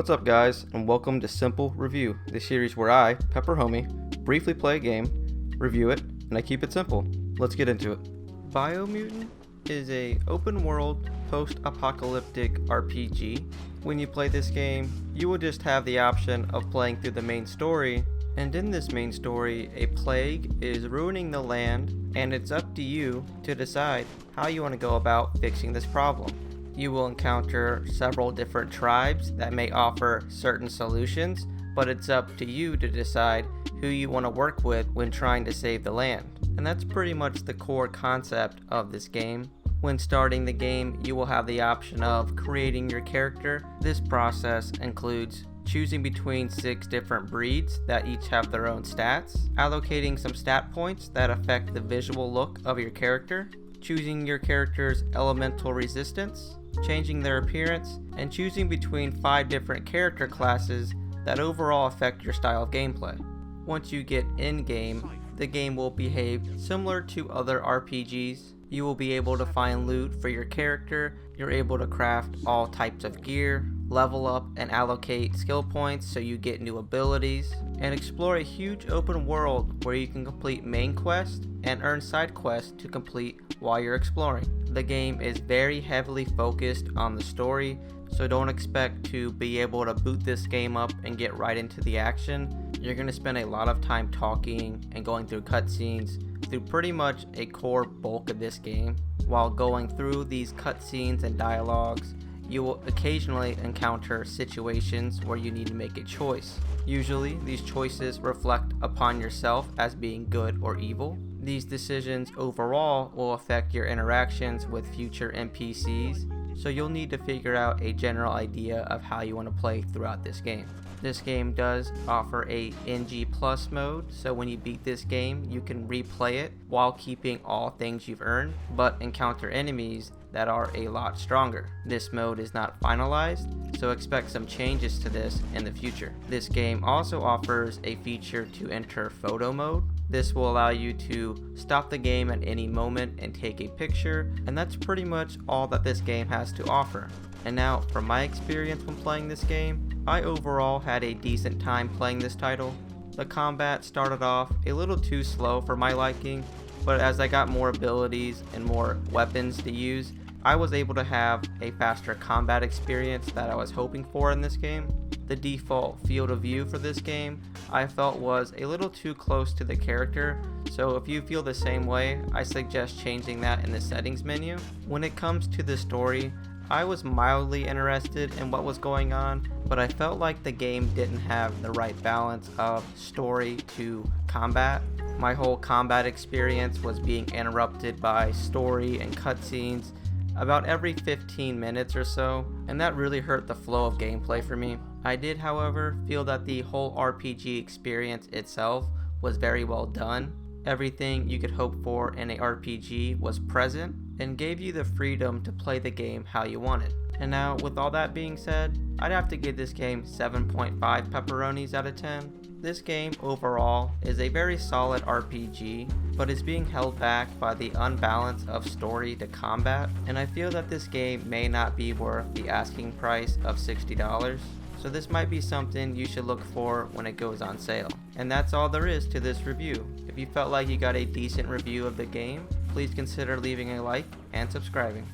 What's up guys, and welcome to Simple Review, the series where I, PepperHomie, briefly play a game, review it, and I keep it simple. Let's get into it. Biomutant is a open world, post-apocalyptic RPG. When you play this game, you will just have the option of playing through the main story, and in this main story, a plague is ruining the land, and it's up to you to decide how you want to go about fixing this problem. You will encounter several different tribes that may offer certain solutions, but it's up to you to decide who you want to work with when trying to save the land. And that's pretty much the core concept of this game. When starting the game, you will have the option of creating your character. This process includes choosing between 6 different breeds that each have their own stats, allocating some stat points that affect the visual look of your character, choosing your character's elemental resistance, changing their appearance, and choosing between 5 different character classes that overall affect your style of gameplay. Once you get in-game, the game will behave similar to other RPGs. You will be able to find loot for your character, you're able to craft all types of gear, level up and allocate skill points so you get new abilities, and explore a huge open world where you can complete main quests and earn side quests to complete while you're exploring. The game is very heavily focused on the story, so don't expect to be able to boot this game up and get right into the action. You're going to spend a lot of time talking and going through cutscenes through pretty much a core bulk of this game. While going through these cutscenes and dialogues, you will occasionally encounter situations where you need to make a choice. Usually, these choices reflect upon yourself as being good or evil. These decisions overall will affect your interactions with future NPCs, so you'll need to figure out a general idea of how you want to play throughout this game. This game does offer a NG Plus mode, so when you beat this game, you can replay it while keeping all things you've earned, but encounter enemies that are a lot stronger. This mode is not finalized, so expect some changes to this in the future. This game also offers a feature to enter photo mode. This will allow you to stop the game at any moment and take a picture, and that's pretty much all that this game has to offer. And now, from my experience when playing this game, I overall had a decent time playing this title. The combat started off a little too slow for my liking, but as I got more abilities and more weapons to use, I was able to have a faster combat experience that I was hoping for in this game. The default field of view for this game I felt was a little too close to the character, so if you feel the same way, I suggest changing that in the settings menu. When it comes to the story, I was mildly interested in what was going on, but I felt like the game didn't have the right balance of story to combat. My whole combat experience was being interrupted by story and cutscenes about every 15 minutes or so, and that really hurt the flow of gameplay for me. I did, however, feel that the whole RPG experience itself was very well done. Everything you could hope for in a RPG was present and gave you the freedom to play the game how you wanted. And now, with all that being said, I'd have to give this game 7.5 pepperonis out of 10. This game overall is a very solid RPG, but is being held back by the unbalance of story to combat, and I feel that this game may not be worth the asking price of $60. So this might be something you should look for when it goes on sale. And that's all there is to this review. If you felt like you got a decent review of the game, please consider leaving a like and subscribing.